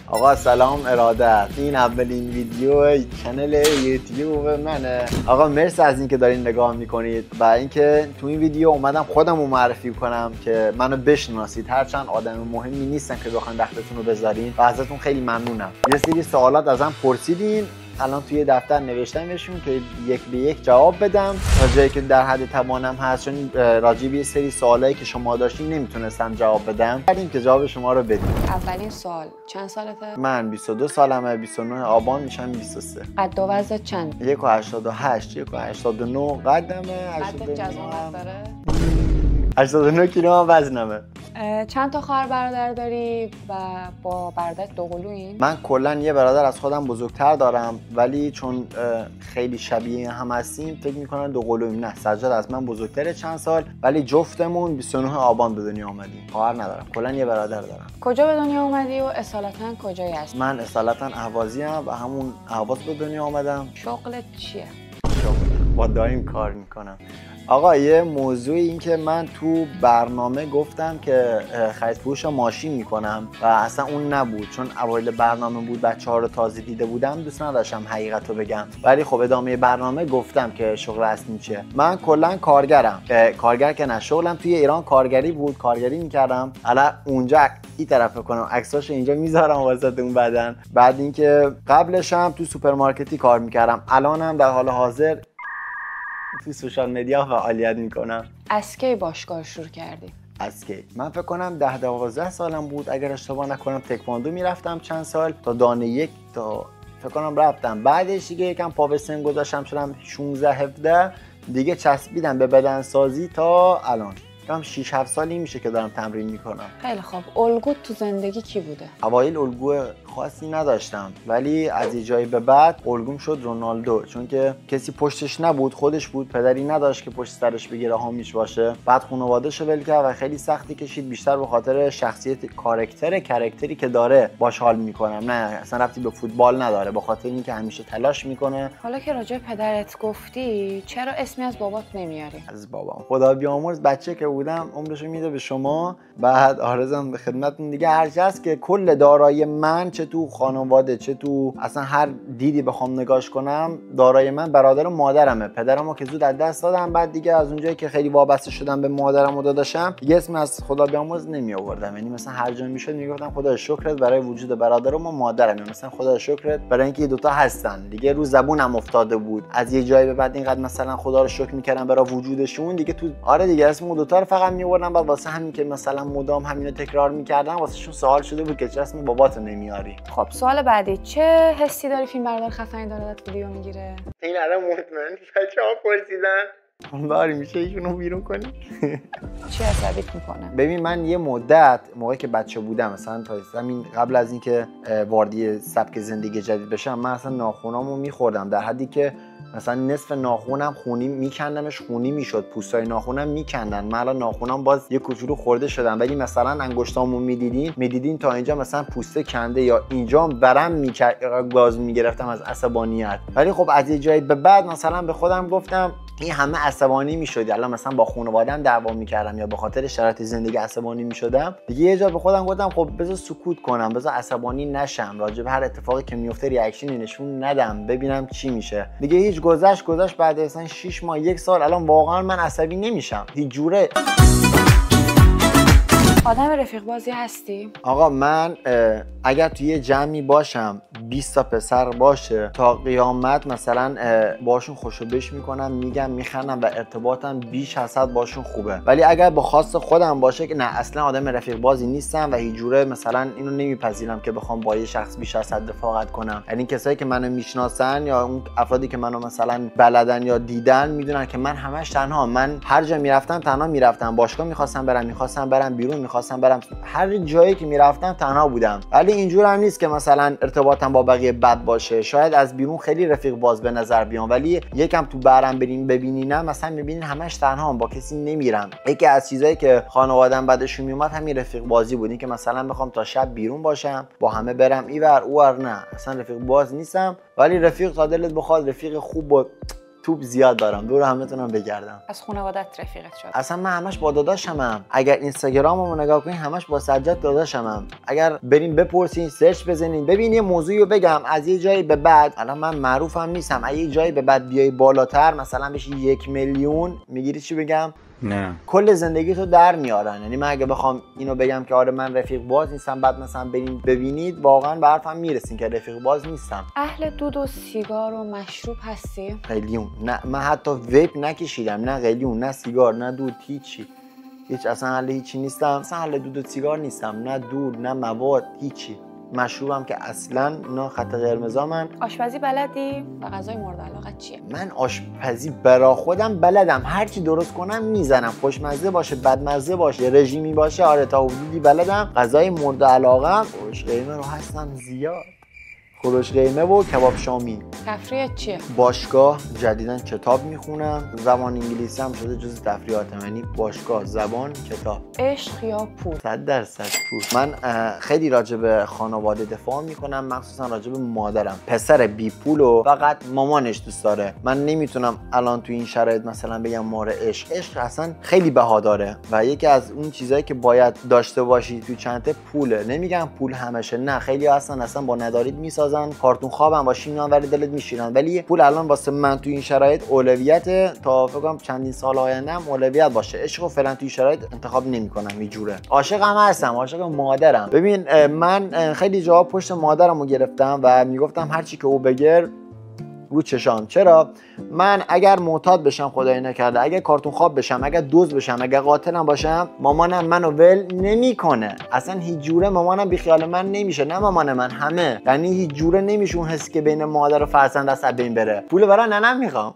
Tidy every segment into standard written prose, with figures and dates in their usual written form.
آقا سلام ارادت، این اولین ویدیو کانال یوتیوب منه. آقا مرسی از اینکه دارین نگاه میکنید و اینکه تو این ویدیو اومدم خودم رو معرفی کنم که منو بشناسید، هرچند آدم مهمی نیستم که بخواید وقتتون رو بذارین و ازتون خیلی ممنونم. یه سری سوالات ازم پرسیدین، الان توی دفتر نوشتمشون که یک به یک جواب بدم تا جایی که در حد توانم هست، چون راجع به یه سری سوالایی که شما داشتین نمیتونستم جواب بدم. بعدیم که جواب شما رو بدیم. اولین سوال، چند سالته؟ من 22 سالمه، 29 آبان میشم 23. قد و وزنت چند؟ 1.88 1.89 قدمه. قدت جزامت داره؟ 89 کیلو هم وزنمه. چند تا خواهر برادر داری و با برادرت دوقلویین؟ من کلا یه برادر از خودم بزرگتر دارم، ولی چون خیلی شبیه هم هستیم فکر میکنن دوقلوییم. نه، سجاد از من بزرگتره چند سال، ولی جفتمون 29 آبان به دنیا آمدیم. خواهر ندارم، کلا یه برادر دارم. کجا به دنیا اومدی و اصالتا کجایی هستی؟ من اصالتا اهوازی ام و همون اهواز به دنیا آمدم. شغلت چیه؟ شغلم با دایم کار میکنم. آقا یه موضوع این که من تو برنامه گفتم که خرید فروش ماشین میکنم و اصلا اون نبود، چون اوایل برنامه بود بچه‌ها رو تازه دیده بودم، دوست نداشتم حقیقت رو بگم، ولی خب ادامه برنامه گفتم که شغل اصلی چیه. من کلا کارگرم، کارگر که نه، شغلم توی ایران کارگری بود، کارگری میکردم. حالا اونجا این طرف کنم عکساشو اینجا میذارم واسه اون بعدن. بعد اینکه قبلش هم تو سوپرمارکتی کار میکردم، الانم در حال حاضر تو سوشال مدیا فعالیت میکنم. از کی باشگاه شروع کردی؟ از کی؟ من فکر کنم 10-12 سالم بود اگر اشتباه نکنم. تکواندو میرفتم چند سال تا دانه یک تا فکر کنم رفتم. بعدش دیگه یکم پا به سن گذاشتم، شدم 16-17 دیگه چسبیدم به بدن سازی تا الان. کم 6-7 سالی میشه که دارم تمرین میکنم. خیلی خوب. الگوت تو زندگی کی بوده؟ اوایل الگو خاصی نداشتم، ولی از یه جایی به بعد الگوم شد رونالدو، چون که کسی پشتش نبود، خودش بود، پدری نداشت که پشت سرش بگیره حامیش باشه. بعد خانواده‌شو ول کرد و خیلی سختی کشید، بیشتر به خاطر شخصیت کاراکتری که داره باش حال میکنم. نه اصلا ربطی به فوتبال نداره، به خاطر اینکه همیشه تلاش میکنه. حالا که راجع به پدرت گفتی، چرا اسمی از بابات نمیاری؟ از بابام خدا بیامرز، بچه که بودم عمرشو میده به شما، بعد آرزوام به خدمتتون دیگه. هرچی هست که کل دارایی من، چه تو خانواده چه تو اصلا هر دیدی بخوام نگاش کنم، دارایی من برادر و مادرمه. پدرمو که زود از دست دادم، بعد دیگه از اونجایی که خیلی وابسته شدم به مادرم و داداشم، دیگه اسم از خدا بیامرز نمی آوردم. یعنی مثلا هر جا میشد میگفتم خدا شکرت برای وجود برادرم و مادرم، مثلا خدا شکرت برای اینکه دوتا هستن. دیگه رو زبونم افتاده بود. از یه جایی به بعد اینقدر مثلا خدا رو شکر میکردم برای وجودشون دیگه. تو آره دیگه اسم اون دوتا رو فقط میوردم، بعد واسه همین که مثلا مدام همینو تکرار میکردم واسه شون سوال شده بود که چرا اسم باباتو نمیاری. خب سوال بعدی، چه حسی داری فیلم بردار خفنی داره ازت ویدیو میگیره؟ این الان مطمئن بچه‌ها پرسیدن، باری میشه ایشونو بیرون کنی. چی عصبیت میکنه؟ ببین من یه مدت موقعی که بچه بودم، مثلا تا همین قبل از اینکه واردی سبک زندگی جدید بشم، من اصلا ناخونامو میخوردم، در حدی که مثلا نصف ناخونم خونی میکندمش، خونی میشد، پوستای ناخونم میکندن. من الان ناخونام باز یه کوچولو خورده شدم، ولی مثلا انگشتامو میدیدین تا اینجا مثلا پوسته کنده، یا اینجا برم گاز میگرفتم از عصبانیت. ولی خب از یه جایی به بعد مثلا به خودم گفتم این همه عصبانی میشدی، الان مثلا با خانواده‌ام دعوا میکردم یا به خاطر شرایط زندگی عصبانی میشدم، دیگه یه جا به خودم گفتم خب بذار سکوت کنم، بذار عصبانی نشم، راجع به هر اتفاقی که میفته ریاکشنی نشون ندم، ببینم چی میشه. دیگه هیچ گذشت بعد مثلا 6 ماه 1 سال الان واقعا من عصبی نمیشم هیچ جوره. آدم رفیق بازی هستی؟ آقا من اگر توی یه جمعی باشم 20 تا پسر باشه تا قیامت مثلا باشون خوشوبش میکنم، میگم، میخندم و ارتباطم بیش از حد باشون خوبه. ولی اگر با خواست خودم باشه که نه، اصلا آدم رفیق بازی نیستم و هیچ جوره مثلا اینو نمیپذیرم که بخوام با یه شخص بیش از حد رفاقت کنم. یعنی کسایی که منو میشناسن یا اون افرادی که منو مثلا بلدن یا دیدن میدونن که من همش تنها، من هر جا میرفتم تنها میرفتم، باشگاه میخواستم برم بیرون، میخواستم برم هر جایی که میرفتم تنها بودم. ولی اینجور هم نیست که مثلا ارتباطم با بقیه بد باشه. شاید از بیرون خیلی رفیق باز به نظر بیام، ولی یکم تو برم بریم ببینینم مثلا میبینین همش تنهام، با کسی نمیرم. یکی از چیزایی که خانواده‌ام بعدشون میومد همین رفیق بازی بود، این که مثلا بخوام تا شب بیرون باشم، با همه برم اینور اونور. نه اصلا رفیق باز نیستم، ولی رفیق تا دلت بخواد، رفیق خوب توپ زیاد دارم، دور همتونم بگردم. از خانوادت رفیقت شد؟ اصلا من همش با داداشمم. اگر اینستاگراممو نگاه کنین همش با سجاد داداشمم. اگر بریم بپرسین، سرچ بزنین، ببین یه موضوعی رو بگم از یه جایی به بعد، الان من معروفم نیستم، از یه جایی به بعد بیای بالاتر مثلا بشی 1 میلیون، میگیری چی بگم؟ نه کل زندگی تو در میارن. یعنی من اگه بخوام اینو بگم که آره من رفیق باز نیستم، بعد مثلا بریم ببینید، واقعا به حرفم میرسین که رفیق باز نیستم. اهل دود و سیگار و مشروب هستی؟ قلیون نه، من حتی ویپ نکشیدم، نه قلیون، نه سیگار، نه دود، هیچی. هیچ، اصلا اهل هیچی نیستم. اصلا اهل دود و سیگار نیستم، نه دود نه مواد، هیچی. مشروبم که اصلا نه، خط قرمزامن. آشپزی بلدی؟ و غذای مورد علاقت چیه؟ من آشپزی برا خودم بلدم، هر چی درست کنم میزنم، خوشمزه باشه بدمزه باشه رژیمی باشه، آره تا حدودی بلدم. غذای مورد علاقم خورش قیمه رو هستم زیاد، خورش قیمه و کباب شامی. تفریحت چیه؟ باشگاه، جدیداً کتاب میخونم، زبان انگلیسی هم شده جز تفریحاتم، یعنی باشگاه، زبان، کتاب. عشق یا پول؟ 100% پول. من خیلی راجع به خانواده دفاع میکنم، مخصوصا راجع به مادرم. پسر بی پول و فقط مامانش دوست داره. من نمیتونم الان تو این شرایط مثلا بگم ماره عشق اصلا خیلی بها داره و یکی از اون چیزایی که باید داشته باشی تو چنته پوله. نمیگم پول همشه، نه، خیلی اصلا با ندارید میسازن، کارتون خوابم باشی اینا ولی دلت میشینن، ولی پول الان واسه من تو این شرایط اولویت، تا فکر کنم چندین سال آینده هم اولویت باشه. عشقو فعلا تو این شرایط انتخاب نمیکنم. یه جوره عاشقم هستم، عاشق مادرم. ببین من خیلی جا پشت مادرمو گرفتم و میگفتم هر چی که او بگه رو چشام. چرا؟ من اگر معتاد بشم، خدای نکرده، اگر کارتون خواب بشم، اگر دزد بشم، اگر قاتلم باشم، مامانم منو ول نمیکنه. اصلا هیچ جوره مامانم بی خیال من نمیشه، نه مامان من، همه. یعنی هیچ جوره نمیشه اون حسی که بین مادر و فرزند از بین بره. پول برای ننم میخوام.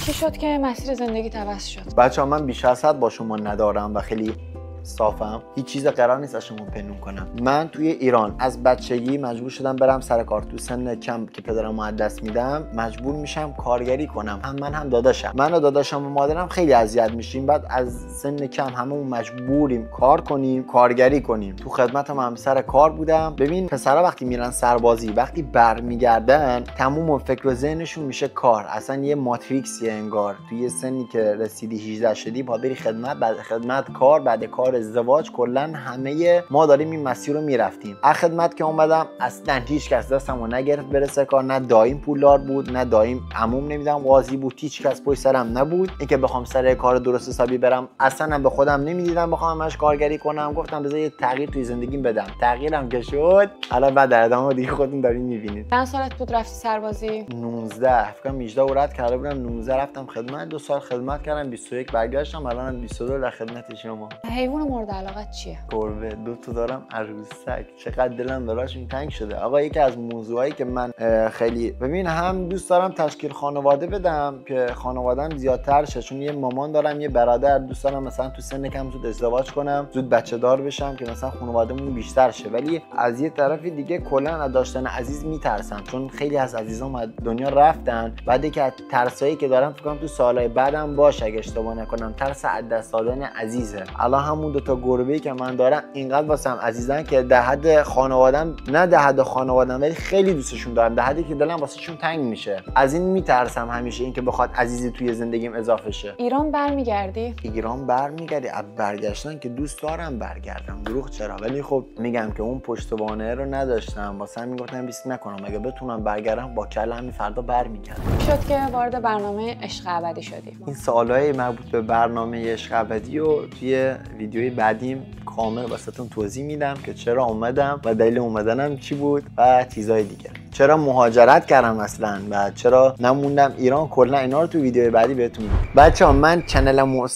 چی شد که مسیر زندگی عوض شد؟ بچه‌ها من بیش از حد با شما ندارم و خیلی صافم، هیچ چیز قرار نیست از شما پنهون کنم. من توی ایران از بچگی مجبور شدم برم سر کار. تو سن کم که پدرمو از دست میدم مجبور میشم کارگری کنم، هم من هم داداشم. من و داداشم و مادرم خیلی اذیت میشیم، بعد از سن کم هممون مجبوریم کار کنیم، کارگری کنیم. تو خدمتم هم سر کار بودم. ببین پسرا وقتی میرن سربازی، وقتی برمیگردن تموم فکر و ذهنشون میشه کار. اصلا یه ماتریکسیه انگار. توی یه سنی که رسیدی 18 شدی باید بری خدمت، بعد خدمت کار، بعد کار ازدواج. کلا همه ما داریم این مسیر رو میرفتیم. از خدمت که اومدم اصلا هیچ کس دستمو نگرفت برسه کار، نه دایم پولدار بود، نه دایم عموم نمیدونم قاضی بود، هیچ کس پشت سرم نبود. اینکه بخوام سر کار درست حسابی برم اصلا به خودم نمیدیدم بخوام همش کارگری کنم. گفتم بذار یه تغییر توی زندگیم بدم. تغییرم که شد، الان بعد در ادامه دیگه خودتون دارین میبینید. چند سالت بود رفتی سربازی؟ 19 فکر کنم 18 رد کرده بودم، 19 رفتم خدمت، 2 سال خدمت کردم، 21 برگشتم، الانم 22 در خدمت شما. حیوان مورد علاقت چیه؟ گربه. 2 تا دارم، عروسک. چقدر دلم براشون تنگ شده. آقا یکی از موضوعایی که من خیلی ببین هم دوست دارم تشکیل خانواده بدم که خانواده‌ام زیادتر شه، چون یه مامان دارم، یه برادر. دوست دارم مثلا تو سن کم زود ازدواج کنم، زود بچه دار بشم که مثلا خانواده‌مون بیشتر شه. ولی از یه طرف دیگه کلا از داشتن عزیز میترسم، چون خیلی از عزیزام از دنیا رفتن. بعد که ترسایی که دارم فکر کنم تو سالهای بعدم باشه اگه اشتباه نکنم، ترس از دست دادن عزیزه. الان همون 2 تا گربه‌ای که من دارم اینقدر واسم عزیزن که در حد خانواده‌ام، نه در حد خانواده‌ام ولی خیلی دوستشون دارم، در حدی که دلم واسهشون تنگ میشه. از این میترسم همیشه، اینکه بخواد عزیزی توی زندگیم اضافه شه. ایران برمیگردی؟ ایران برمیگردی؟ برگشتن که دوست دارم برگردم، دروغ چرا؟ ولی خب میگم که اون پشتوانه رو نداشتم، واسه همین گفتم ریسک نکنم. اگه بتونم برگردم با کله همین فردا برمیگردم. شد که وارد برنامه عشق ابدی شدی؟ این سوالای مربوط به برنامه عشق ابدی رو توی ویدیوی بعدیم کامل واسهتون توضیح میدم که چرا اومدم و دلیل اومدنم چی بود و چیزای دیگه. چرا مهاجرت کردم اصلا و چرا نموندم ایران، کلا اینا رو تو ویدیو بعدی بهتون میگم. بچه‌ها من چنلمو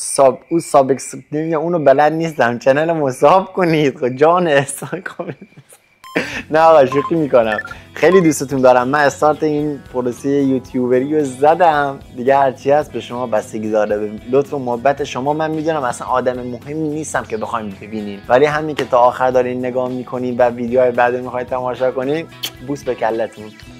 اونو بلد نیستم، چنلمو ساب کنید. خب جان احسان کنید. نه آقا شوخی میکنم، خیلی دوستتون دارم. من استارت این پروسه یوتیوبری رو زدم دیگه، هرچی هست به شما بستگی داره، به لطف و محبت شما. من میدونم اصلا آدم مهمی نیستم که بخواید ببینین، ولی همین که تا آخر دارین نگاه میکنین و ویدیوهای بعد میخواید تماشا کنین، بوس به کلتون.